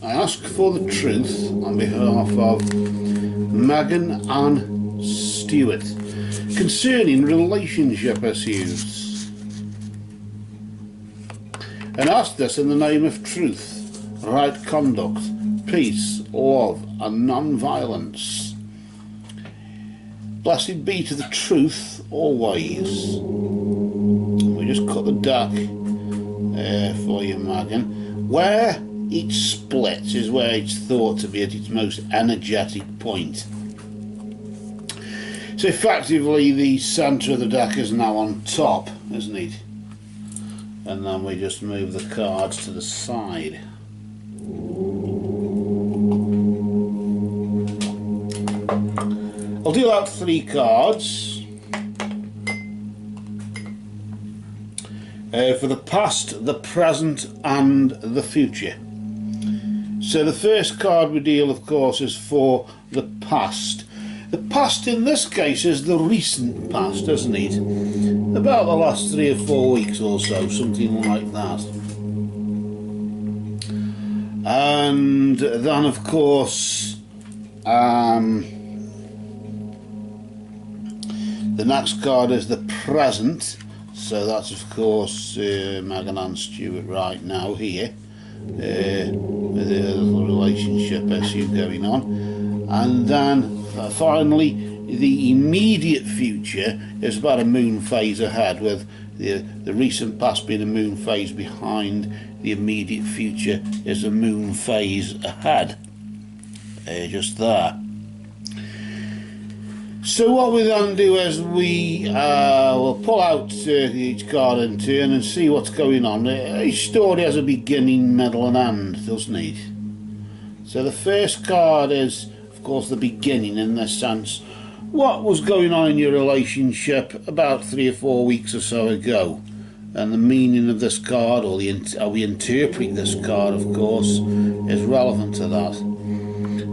I ask for the truth on behalf of Megan and Stewart concerning relationship issues, and ask this in the name of truth, right conduct, peace, love and non-violence. Blessed be to the truth always. We just cut the deck for you, Megan. Where each split is where it's thought to be at its most energetic point. So effectively the centre of the deck is now on top, isn't it? And then we just move the cards to the side. I'll deal out 3 cards for the past, the present and the future. So the first card we deal, of course, is for the past. The past in this case is the recent past, isn't it? About the last 3 or 4 weeks or so, something like that. And then, of course, the next card is the present, so that's of course Megan and Stewart right now here, with a little relationship issue going on. And then finally the immediate future is about a moon phase ahead, with the recent past being a moon phase behind. The immediate future is a moon phase ahead, just there. So what we then do is we will pull out each card in turn and see what's going on. Each story has a beginning, middle and end, doesn't it? So the first card is, of course, the beginning in this sense. What was going on in your relationship about 3 or 4 weeks or so ago? And the meaning of this card, or how we interpret this card, of course, is relevant to that.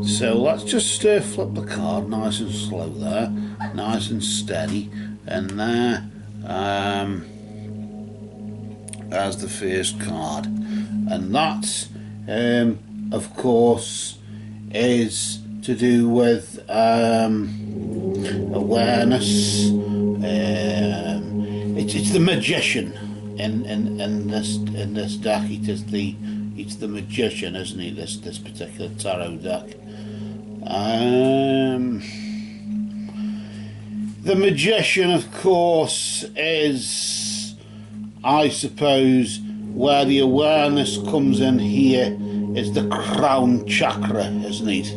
So let's just flip the card nice and slow there, nice and steady, and there, as the first card. And that, of course, is to do with awareness. It's the magician in this deck. It's the magician, isn't it? This particular tarot deck. The magician, of course, is, I suppose, where the awareness comes in here, is the crown chakra, isn't it?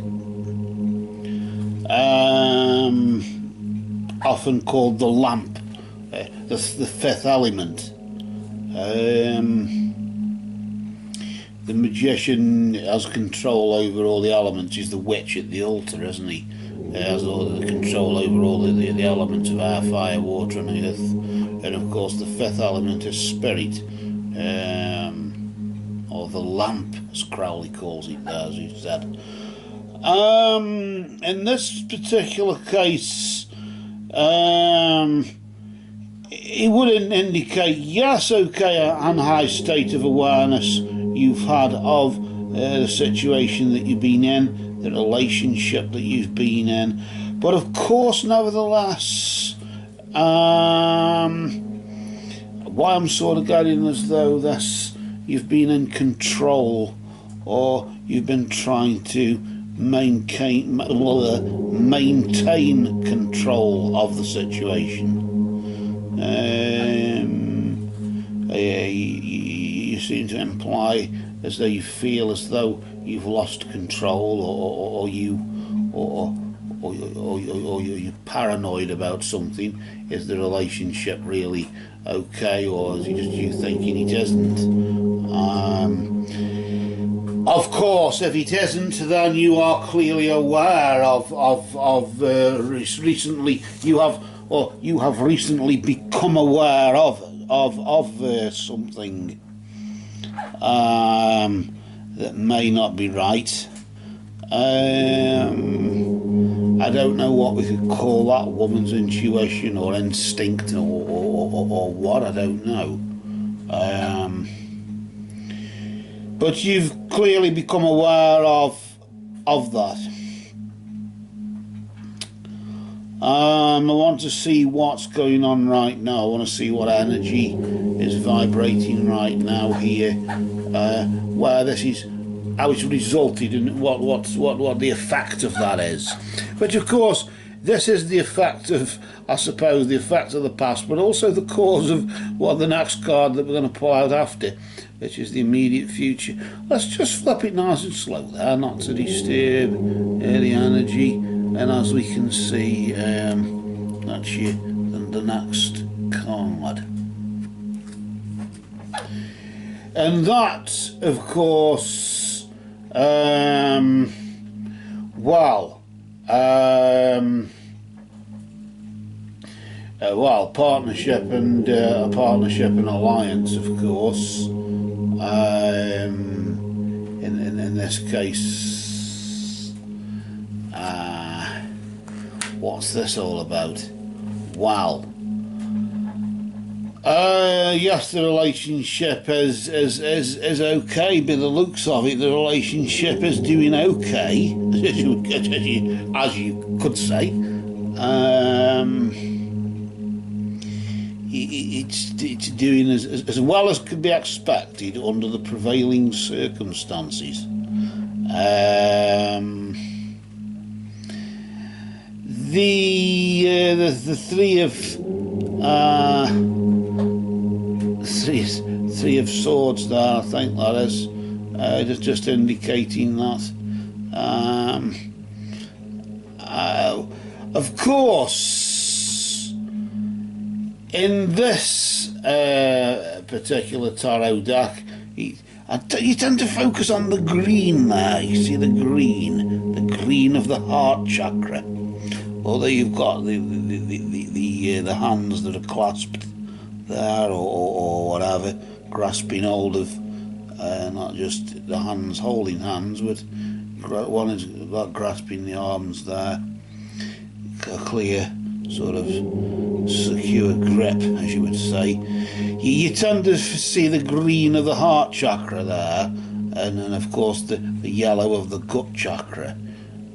Often called the lamp, the 5th element. The magician has control over all the elements. He's the witch at the altar, isn't he? He has all the control over all the elements of air, fire, water and earth. And of course the 5th element is spirit, or the lamp, as Crowley calls it there, as he said. In this particular case, it would indicate, yes, okay, an high state of awareness you've had of the situation that you've been in, the relationship that you've been in, but of course, nevertheless, why I'm sort of getting as though this, you've been in control, or you've been trying to maintain control of the situation. You seem to imply as though you feel as though you've lost control, or you're paranoid about something. Is the relationship really okay, or is it just you thinking it isn't? Of course, if it isn't, then you are clearly aware of recently you have recently become aware of something that may not be right. I don't know what we could call that, woman's intuition or instinct or what, I don't know. but you've clearly become aware of that. I want to see what's going on right now. I want to see what energy is vibrating right now here, where this is, how it's resulted, and what the effect of that is. But of course, this is the effect of, I suppose, the effect of the past, but also the cause of what the next card that we're going to pull out after, which is the immediate future. Let's just flip it nice and slow there, not to disturb the energy. And as we can see, that's the next card. And that, of course, partnership and alliance, of course. In this case, what's this all about? Well, yes, the relationship is okay. By the looks of it, the relationship is doing okay, as you could say. It's doing as well as could be expected under the prevailing circumstances. The three of swords there, I think that is, just indicating that. Of course, in this particular tarot deck, you tend to focus on the green there. You see the green of the heart chakra. Although you've got the hands that are clasped there, or whatever, grasping hold of, not just the hands holding hands, but one is grasping the arms there, a clear sort of secure grip, as you would say. You tend to see the green of the heart chakra there, and then of course the yellow of the gut chakra,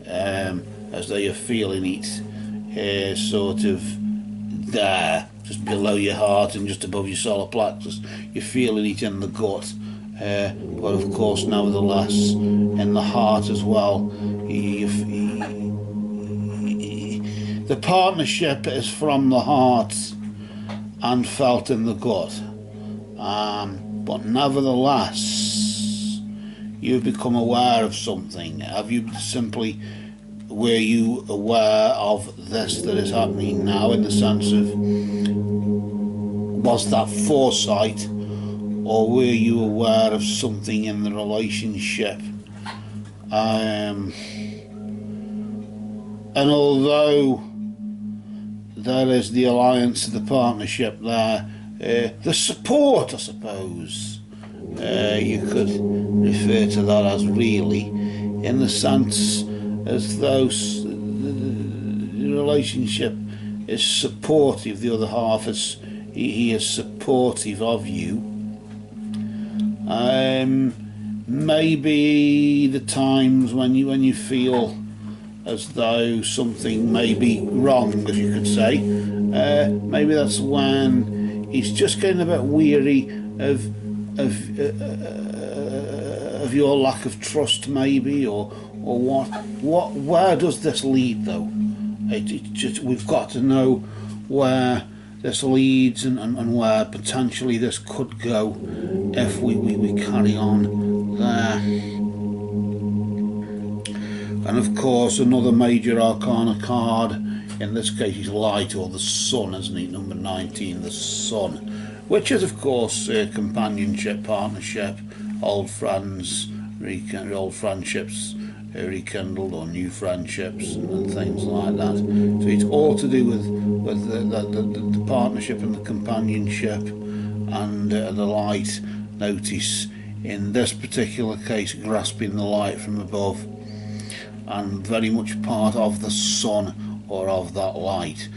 as though you're feeling it sort of there, just below your heart and just above your solar plexus. You're feeling it in the gut, but of course, nevertheless, in the heart as well. The partnership is from the heart and felt in the gut, but nevertheless, you've become aware of something. Have you simply, were you aware of this that is happening now, in the sense of, was that foresight, or were you aware of something in the relationship? And although there is the alliance, the partnership there, the support, I suppose, you could refer to that as, really, in the sense as though the relationship is supportive. The other half is, he is supportive of you. Maybe the times when you feel as though something may be wrong, as you could say, maybe that's when he's just getting a bit weary of your lack of trust, maybe, or what. Where does this lead, though? We've got to know where this leads, and where potentially this could go if we carry on there. And of course, another major arcana card, in this case is light, or the sun, isn't it? Number 19, the sun, which is of course companionship, partnership, old friends, old friendships rekindled, or new friendships, and things like that. So it's all to do with the partnership and the companionship, and the light. Notice in this particular case, grasping the light from above, and very much part of the sun, or of that light.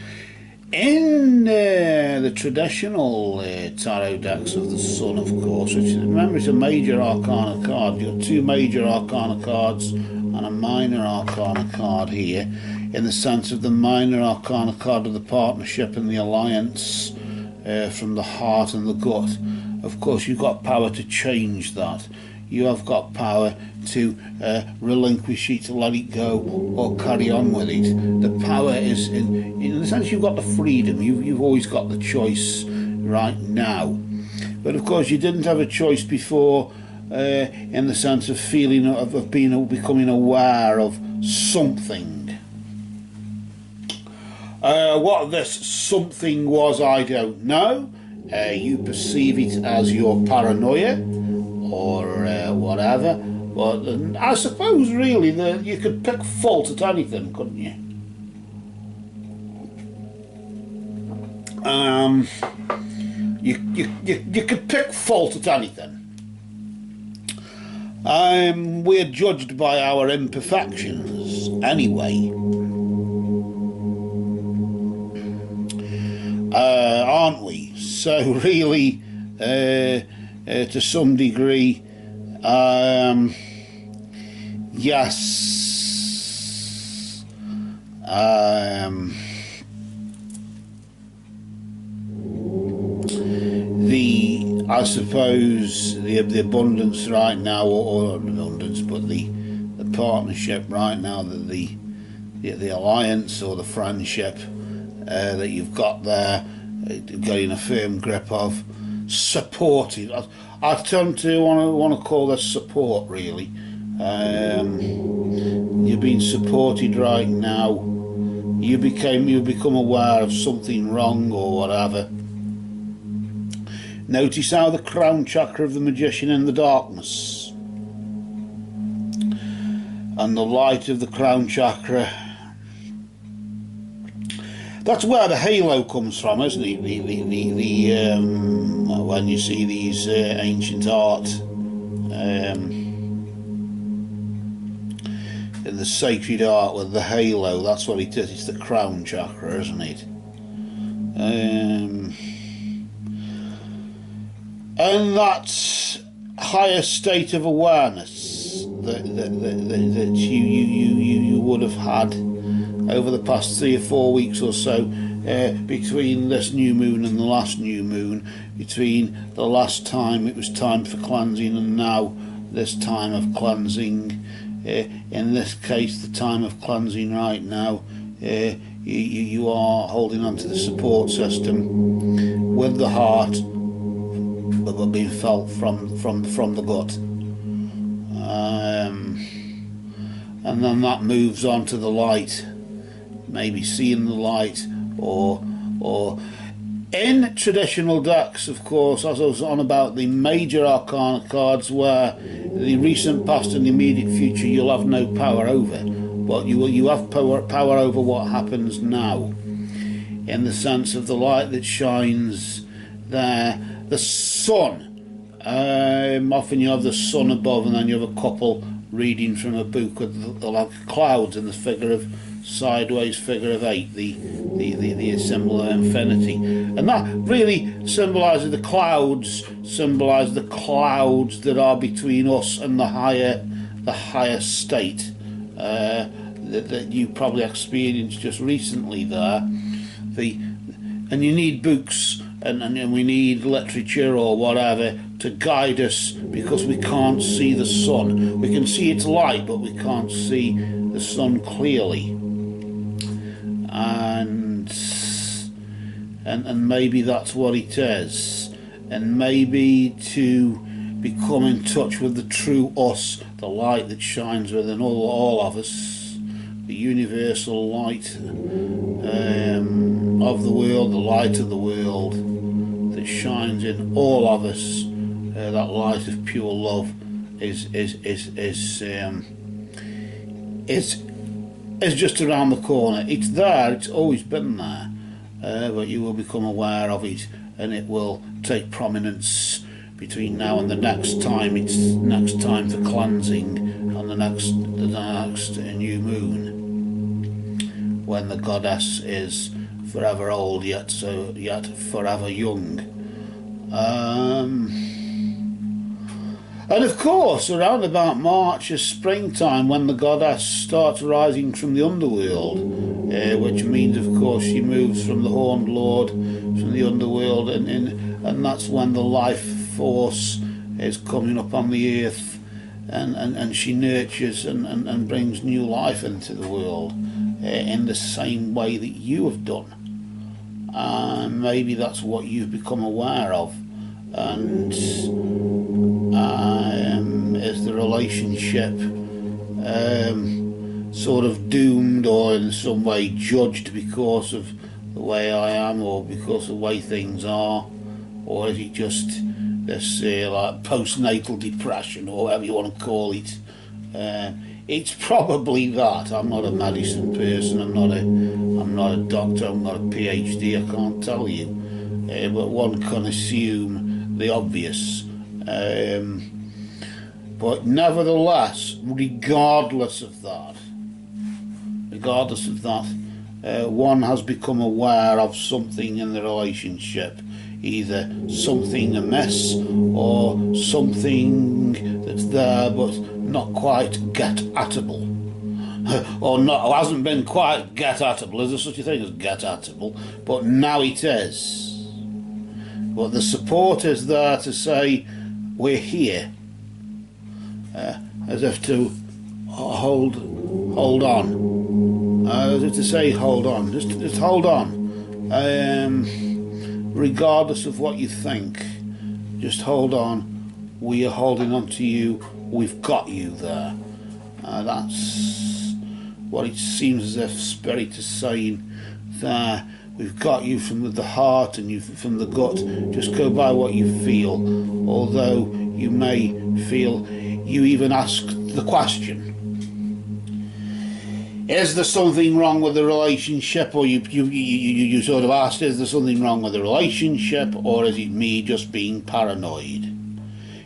In the traditional tarot decks of the Sun, of course, which remember it's a major arcana card. You've got two major arcana cards and a minor arcana card here, in the sense of the minor arcana card of the partnership and the alliance from the heart and the gut. Of course, you've got power to change that. You have got power to relinquish it, to let it go, or carry on with it. The power is, in the sense, you've got the freedom. You've always got the choice right now. But of course, you didn't have a choice before, in the sense of feeling of becoming aware of something. What this something was, I don't know. You perceive it as your paranoia, or whatever, but I suppose really you could pick fault at anything, couldn't you? You could pick fault at anything. We're judged by our imperfections anyway, aren't we? So really, to some degree, yes, I suppose the abundance right now, or abundance, but the partnership right now, that the alliance or the friendship that you've got there, getting a firm grip of, supported. I tend to want to call this support, really. You're being supported right now. You become aware of something wrong or whatever. Notice how the crown chakra of the magician in the darkness and the light of the crown chakra, that's where the halo comes from, isn't it? When you see these ancient art in the sacred art with the halo, that's what it is. It's the crown chakra, isn't it? And that higher state of awareness that you would have had over the past 3 or 4 weeks or so, between this new moon and the last new moon, between the last time it was time for cleansing and now this time of cleansing. In this case, the time of cleansing right now, you are holding on to the support system with the heart, but being felt from the gut. And then that moves on to the light, maybe seeing the light, or in traditional decks, of course, as I was on about the major arcana cards, where the recent past and the immediate future you'll have no power over, but you have power over what happens now, in the sense of the light that shines there. The sun, often you have the sun above, and then you have a couple reading from a book with the like clouds in the figure of sideways figure of 8, the symbol of infinity, and that really symbolises the clouds that are between us and the higher state that you probably experienced just recently there. And you need books and we need literature or whatever to guide us, because we can't see the sun. We can see its light, but we can't see the sun clearly. And maybe that's what it is. And maybe to become in touch with the true us, the light that shines within all of us, the universal light of the world, the light of the world that shines in all of us, that light of pure love is just around the corner. It's there, it's always been there, but you will become aware of it, and it will take prominence between now and the next time. It's next time for cleansing, and the next new moon, when the goddess is forever old yet forever young. And of course, around about March is springtime, when the goddess starts rising from the underworld, which means, of course, she moves from the Horned Lord, from the underworld, and that's when the life force is coming up on the earth, and she nurtures and brings new life into the world, in the same way that you have done. And maybe that's what you've become aware of. And is the relationship sort of doomed, or in some way judged because of the way I am, or because of the way things are? Or is it just this like postnatal depression, or whatever you want to call it? It's probably that. I'm not a medicine person, I'm not a doctor, I'm not a PhD, I can't tell you. But one can assume the obvious. But nevertheless, regardless of that, one has become aware of something in the relationship, either something amiss or something that's there but not quite get-atable. Or hasn't been quite get-atable. Is there such a thing as get-atable? But now it is. But the support is there to say, we're here, as if to hold on, as if to say, hold on, just hold on, regardless of what you think, just hold on. We are holding on to you. We've got you there. That's what it seems as if Spirit is saying there. We've got you from the heart and you from the gut. Just go by what you feel, although you may feel, you even ask the question, is there something wrong with the relationship? Or you sort of asked, is there something wrong with the relationship, or is it me just being paranoid?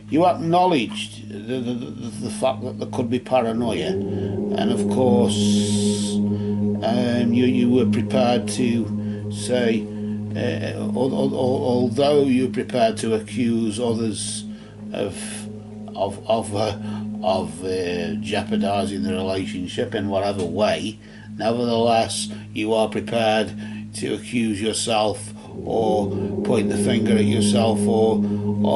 You acknowledged the fact that there could be paranoia, and of course you were prepared to say, although you're prepared to accuse others of jeopardising the relationship in whatever way, nevertheless you are prepared to accuse yourself, or point the finger at yourself, or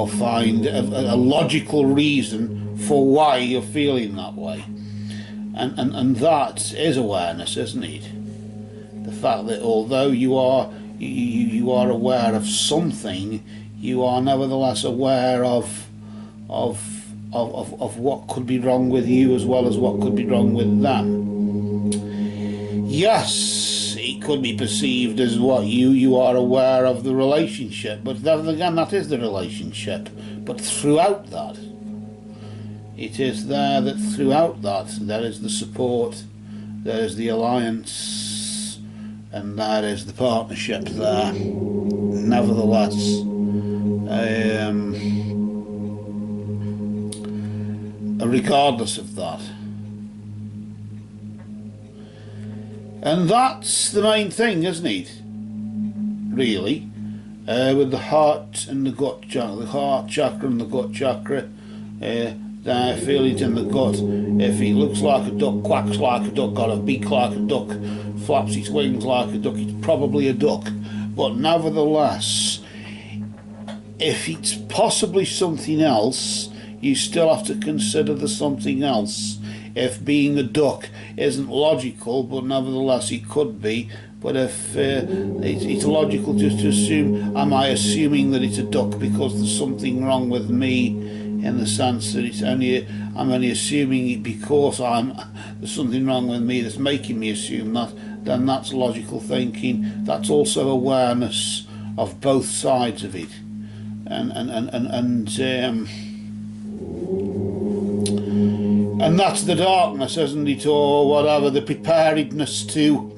find a logical reason for why you're feeling that way. And that is awareness, isn't it? The fact that although you are aware of something, you are nevertheless aware of what could be wrong with you, as well as what could be wrong with them. Yes, it could be perceived as what you are aware of the relationship, but then again, that is the relationship. But throughout that, it is there that throughout that there is the support, there is the alliance, and there is the partnership there. Nevertheless, regardless of that. And that's the main thing, isn't it? Really, with the heart and the gut chakra, the heart chakra and the gut chakra, I feel it in the gut. If it looks like a duck, quacks like a duck, got a beak like a duck, flaps its wings like a duck, it's probably a duck. But nevertheless, if it's possibly something else, you still have to consider the something else. If being a duck isn't logical, but nevertheless it could be, but if it's logical just to assume, am I assuming that it's a duck because there's something wrong with me, in the sense that I'm only assuming it because there's something wrong with me that's making me assume that, then that's logical thinking. That's also awareness of both sides of it. And that's the darkness, isn't it, or whatever, the preparedness to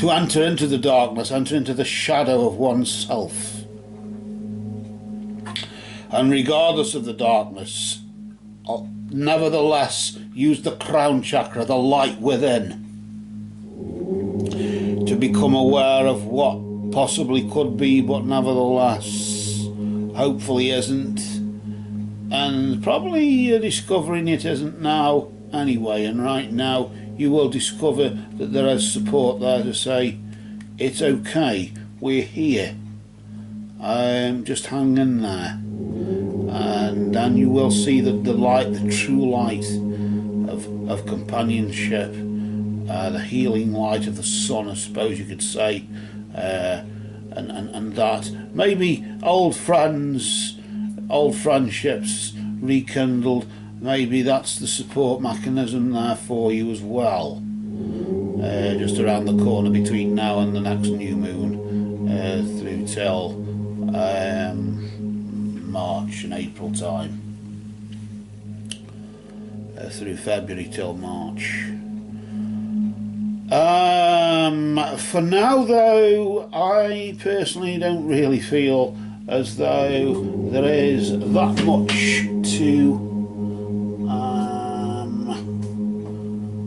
enter into the darkness, enter into the shadow of oneself. And regardless of the darkness, nevertheless use the crown chakra, the light within, to become aware of what possibly could be, but nevertheless hopefully isn't, and probably you're discovering it isn't now anyway. And right now you will discover that there is support there to say it's okay, we're here, just hang in there, and then you will see that the light, the true light of companionship, the healing light of the sun, I suppose you could say, and that maybe old friends, old friendships rekindled, maybe that's the support mechanism there for you as well, just around the corner between now and the next new moon, through till March and April time, through February till March. For now though, I personally don't really feel as though there is that much to,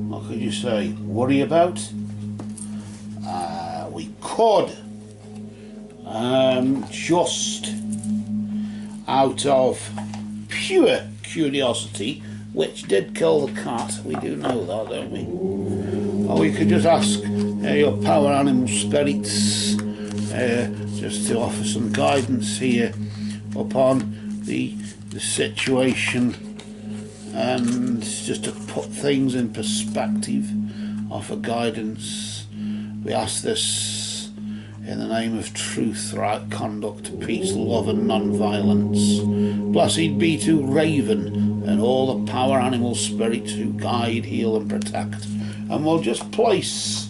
what could you say, worry about. We could just out of pure curiosity, which did kill the cat, we do know that, don't we? Or we could just ask your power animal spirits just to offer some guidance here upon the situation, and just to put things in perspective, offer guidance. We ask this in the name of truth, right conduct, peace, love and non-violence. Blessed be to Raven and all the power animal spirits who guide, heal and protect. And we'll just place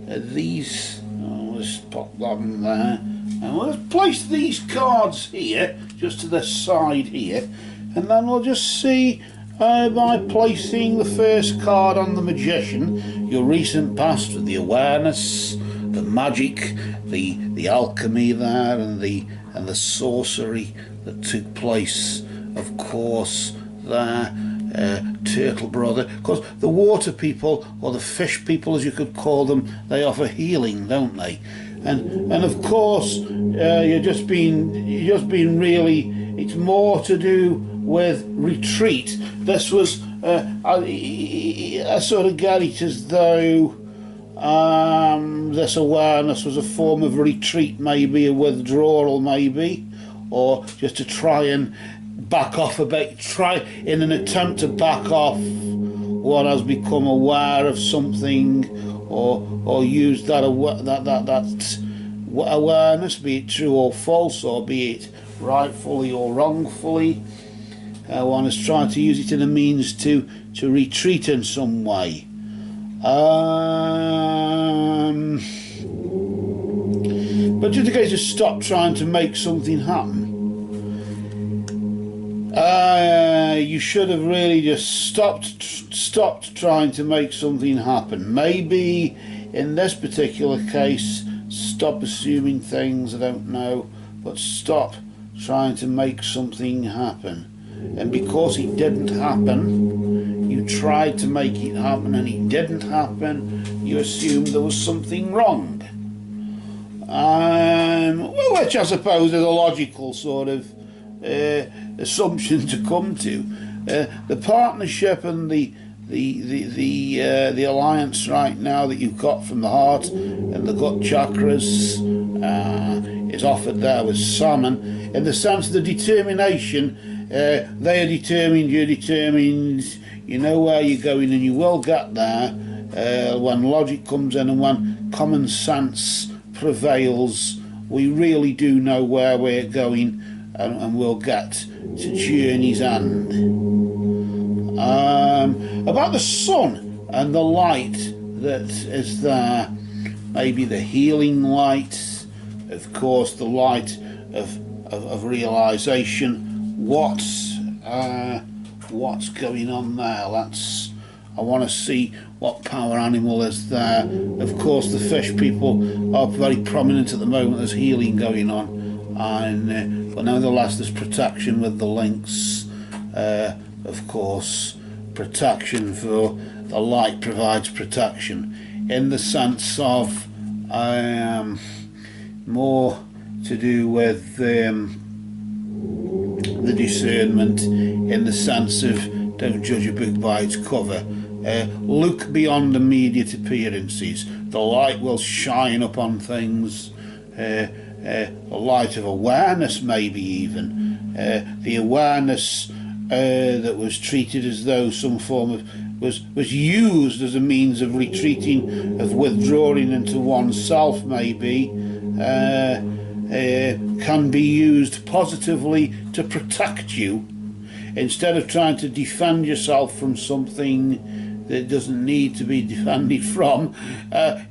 these, let's pop them there, and we'll just place these cards here, just to the side here, and then we'll just see by placing the first card on the Magician, your recent past with the awareness, the magic, the alchemy there, and the sorcery that took place, of course, there. Turtle brother, because the water people, or the fish people as you could call them, they offer healing, don't they? And of course you're just being really, it's more to do with retreat. This was I sort of get it as though this awareness was a form of retreat, maybe a withdrawal, maybe, or just to try and back off a bit, try in an attempt to back off what has become aware of something, or use that awareness, be it true or false, or be it rightfully or wrongfully. One is trying to use it in a means to retreat in some way. But just in case to stop trying to make something happen. You should have really just stopped trying to make something happen. Maybe in this particular case, stop assuming things, I don't know, but stop trying to make something happen. And because it didn't happen, you tried to make it happen and it didn't happen, you assumed there was something wrong. Which I suppose is a logical sort of assumption to come to. The partnership and the alliance right now that you've got from the heart and the gut chakras is offered there with salmon, in the sense of the determination. They are determined, you're determined, you know where you're going, and you will get there when logic comes in and when common sense prevails. We really do know where we're going, and we'll get to journey's end. About the sun and the light that is there, maybe the healing light, of course the light of realisation. What's going on there? I want to see what power animal is there. Of course the fish people are very prominent at the moment. There's healing going on, and but nevertheless there's protection with the lynx. Of course protection, for the light provides protection. in the sense of more to do with the discernment, in the sense of don't judge a book by its cover. Look beyond immediate appearances. The light will shine upon things, a light of awareness, maybe even the awareness that was treated as though some form of was used as a means of retreating, of withdrawing into oneself, maybe can be used positively to protect you, instead of trying to defend yourself from something that doesn't need to be defended from.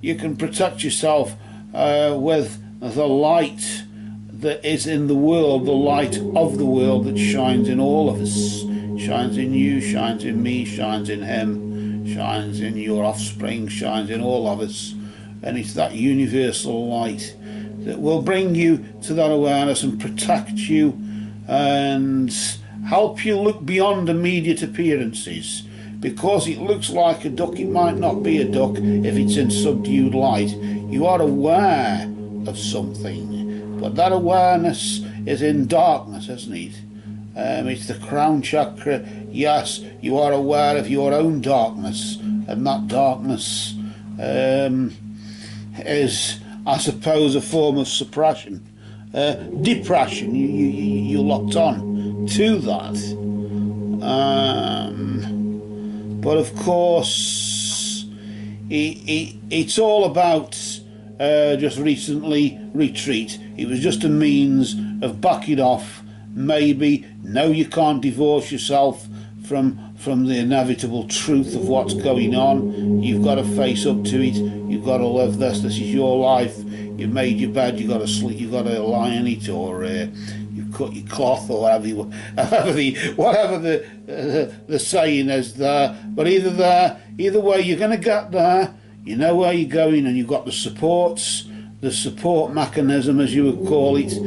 You can protect yourself with the light that is in the world, the light of the world that shines in all of us, shines in you, shines in me, shines in him, shines in your offspring, shines in all of us. And it's that universal light that will bring you to that awareness and protect you and help you look beyond immediate appearances. Because it looks like a duck, it might not be a duck if it's in subdued light. You are aware of something, but that awareness is in darkness, isn't it? It's the crown chakra. Yes, you are aware of your own darkness, and that darkness is, I suppose, a form of suppression, depression. You're locked on to that. But of course, it's all about just recently retreat. It was just a means of backing off. Maybe no, you can't divorce yourself from the inevitable truth of what's going on. You've got to face up to it. You've got to live this. This is your life. You've made your bed. You've got to sleep. You've got to lie in it, or you've cut your cloth, or whatever the saying is there. But either way, you're going to get there. You know where you're going, and you've got the supports, the support mechanism, as you would call it,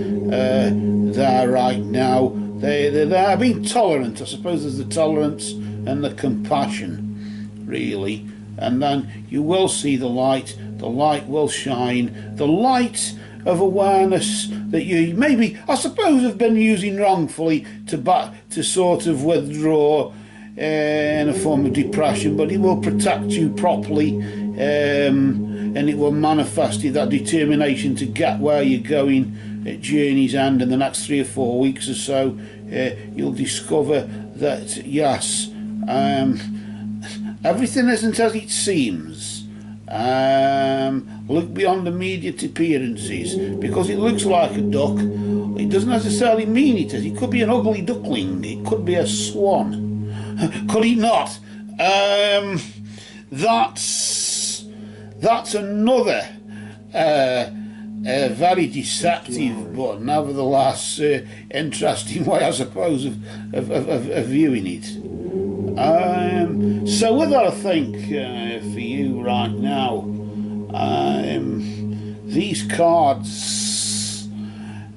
there right now. They're being tolerant. I suppose there's the tolerance and the compassion, really. And then you will see the light. The light will shine. The light of awareness that you maybe, I suppose, have been using wrongfully to sort of withdraw in a form of depression, but it will protect you properly, and it will manifest you that determination to get where you're going at journey's end in the next 3 or 4 weeks or so. You'll discover that yes, everything isn't as it seems. Look beyond immediate appearances. Because it looks like a duck, it doesn't necessarily mean it is. It could be an ugly duckling. It could be a swan. Could it not? That's another very deceptive, but nevertheless interesting way, I suppose, of viewing it. So with that, I think for you right now, these cards,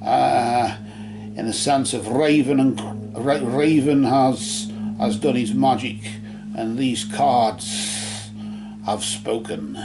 in the sense of Raven has done his magic, and these cards have spoken.